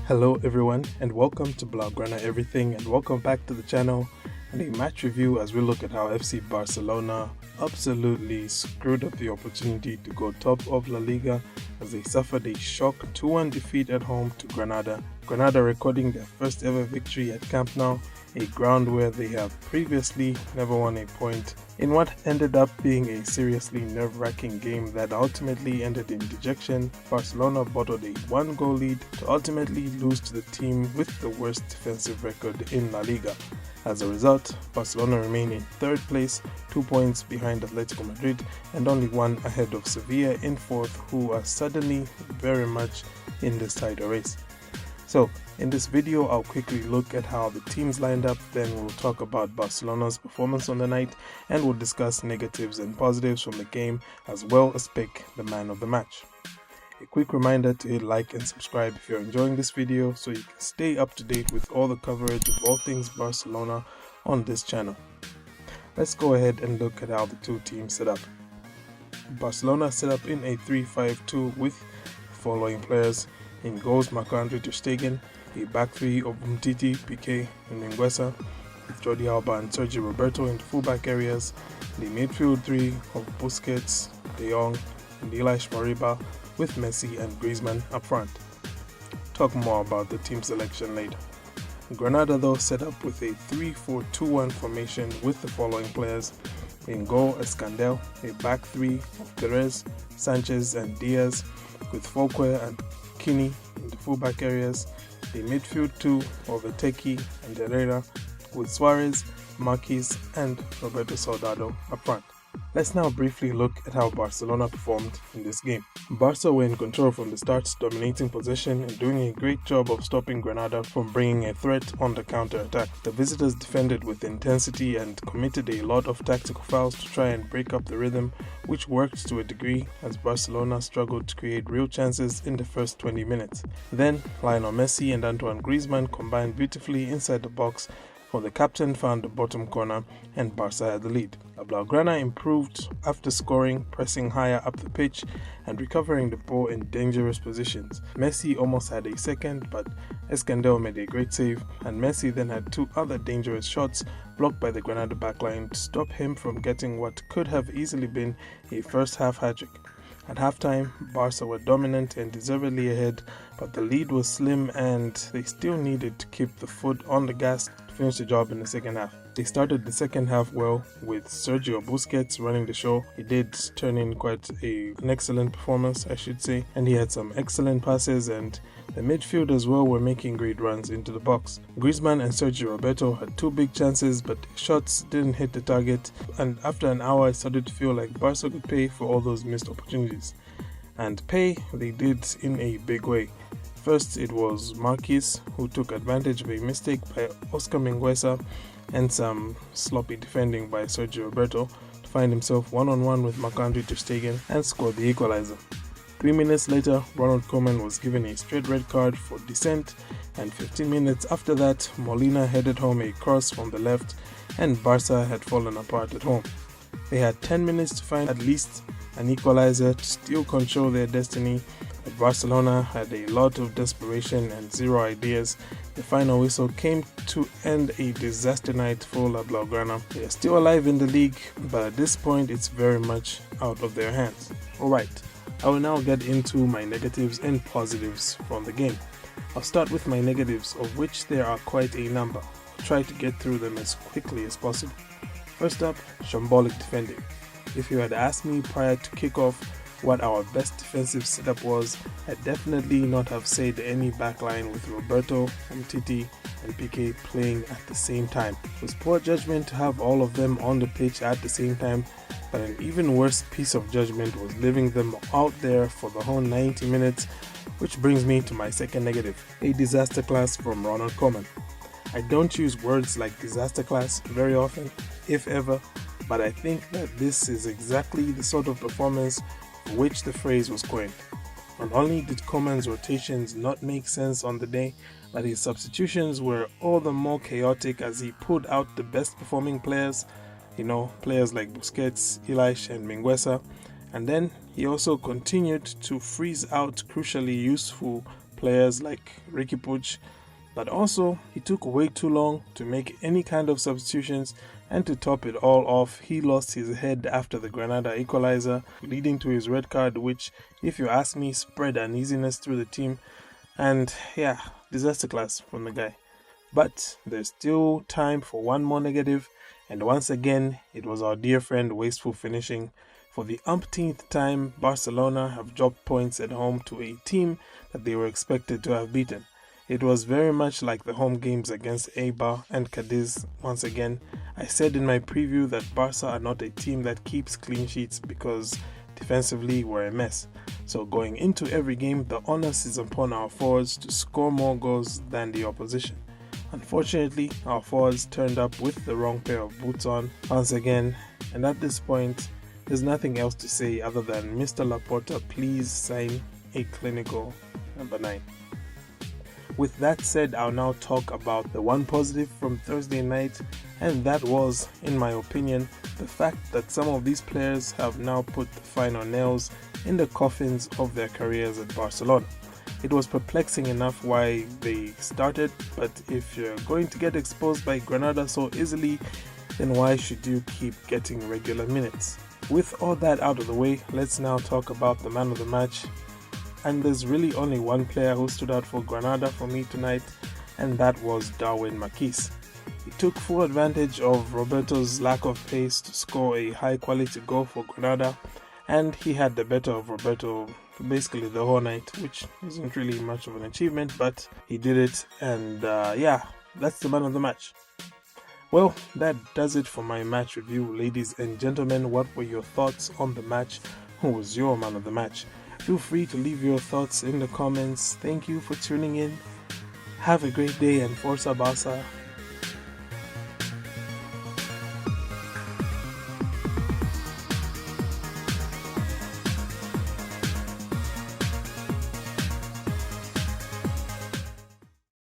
Hello everyone and welcome to Blaugrana Everything, and welcome back to the channel and a match review as we look at how FC Barcelona absolutely screwed up the opportunity to go top of La Liga as they suffered a shock 2-1 defeat at home to Granada. Granada recording their first ever victory at Camp Nou, a ground where they have previously never won a point, in what ended up being a seriously nerve-wracking game that ultimately ended in dejection. Barcelona bottled a 1-goal lead to ultimately lose to the team with the worst defensive record in La Liga. As a result, Barcelona remain in third place, 2 points behind Atletico Madrid and only 1 ahead of Sevilla in fourth, who are suddenly very much in this title race. So, in this video, I'll quickly look at how the teams lined up, then we'll talk about Barcelona's performance on the night, and we'll discuss negatives and positives from the game, as well as pick the man of the match. A quick reminder to hit like and subscribe if you're enjoying this video so you can stay up to date with all the coverage of all things Barcelona on this channel. Let's go ahead and look at how the two teams set up. Barcelona set up in a 3-5-2 with the following players. In goals, Marc-Andre ter Stegen, a back three of Umtiti, Piqué and Mingueza, with Jordi Alba and Sergio Roberto in the fullback areas, the midfield three of Busquets, De Jong and Elias Moriba, with Messi and Griezmann up front. Talk more about the team selection later. Granada though set up with a 3-4-2-1 formation with the following players. In goal, Escandel, a back three of Perez, Sanchez and Diaz, with Folque and Kini in the fullback areas, the midfield two of Eteki and Herrera, with Suarez, Marquez and Roberto Soldado up front. Let's now briefly look at how Barcelona performed in this game. Barca were in control from the start, dominating possession and doing a great job of stopping Granada from bringing a threat on the counter-attack. The visitors defended with intensity and committed a lot of tactical fouls to try and break up the rhythm, which worked to a degree as Barcelona struggled to create real chances in the first 20 minutes. Then, Lionel Messi and Antoine Griezmann combined beautifully inside the box, for the captain found the bottom corner and Barca had the lead. Blaugrana improved after scoring, pressing higher up the pitch and recovering the ball in dangerous positions. Messi almost had a second, but Escandel made a great save, and Messi then had 2 other dangerous shots blocked by the Granada backline to stop him from getting what could have easily been a first half hat-trick. At halftime, Barca were dominant and deservedly ahead, but the lead was slim and they still needed to keep the foot on the gas to finish the job in the second half. They started the second half well, with Sergio Busquets running the show. He did turn in quite an excellent performance, I should say, and he had some excellent passes, and the midfield as well were making great runs into the box. Griezmann and Sergio Roberto had 2 big chances, but shots didn't hit the target, and after an hour I started to feel like Barca could pay for all those missed opportunities. And pay they did in a big way. First, it was Marquez who took advantage of a mistake by Oscar Mingueza and some sloppy defending by Sergio Roberto to find himself one-on-one with Marc-Andre ter Stegen and score the equalizer. 3 minutes later, Koeman was given a straight red card for dissent, and 15 minutes after that, Molina headed home a cross from the left and Barca had fallen apart at home. They had 10 minutes to find at least an equalizer to still control their destiny, but Barcelona had a lot of desperation and zero ideas. The final whistle came to end a disaster night for La Blaugrana. They are still alive in the league, but at this point it's very much out of their hands. Alright, I will now get into my negatives and positives from the game. I'll start with my negatives, of which there are quite a number. I'll try to get through them as quickly as possible. First up, shambolic defending. If you had asked me prior to kickoff what our best defensive setup was, I'd definitely not have said any backline with Roberto, Umtiti and Piqué playing at the same time. It was poor judgment to have all of them on the pitch at the same time, but an even worse piece of judgment was leaving them out there for the whole 90 minutes, which brings me to my second negative, a disaster class from Koeman. I don't use words like disasterclass very often, if ever, but I think that this is exactly the sort of performance for which the phrase was coined. Not only did Koeman's rotations not make sense on the day, but his substitutions were all the more chaotic as he pulled out the best performing players, players like Busquets, Elias and Mingueza, and then he also continued to freeze out crucially useful players like Ricky Puig, but also he took way too long to make any kind of substitutions, and to top it all off, he lost his head after the Granada equalizer, leading to his red card, which, if you ask me, spread uneasiness through the team. And yeah, Disasterclass from the guy. But there's still time for one more negative, and once again, it was our dear friend wasteful finishing. For the umpteenth time, Barcelona have dropped points at home to a team that they were expected to have beaten. It was very much like the home games against Eibar and Cadiz. Once again, I said in my preview that Barca are not a team that keeps clean sheets because defensively we're a mess. So going into every game, the onus is upon our forwards to score more goals than the opposition. Unfortunately, our forwards turned up with the wrong pair of boots on once again, and at this point, there's nothing else to say other than Mr. Laporta, please sign a clinical number 9. With that said, I'll now talk about the one positive from Thursday night, and that was, in my opinion, the fact that some of these players have now put the final nails in the coffins of their careers at Barcelona. It was perplexing enough why they started, but if you're going to get exposed by Granada so easily, then why should you keep getting regular minutes? With all that out of the way, let's now talk about the man of the match. And there's really only one player who stood out for Granada for me tonight, and that was Darwin Marquis. He took full advantage of Roberto's lack of pace to score a high quality goal for Granada, and he had the better of Roberto basically the whole night, which isn't really much of an achievement, but he did it, and yeah, that's the man of the match. Well, that does it for my match review, ladies and gentlemen. What were your thoughts on the match? Who was your man of the match? Feel free to leave your thoughts in the comments. Thank you for tuning in. Have a great day, and Forza Barca.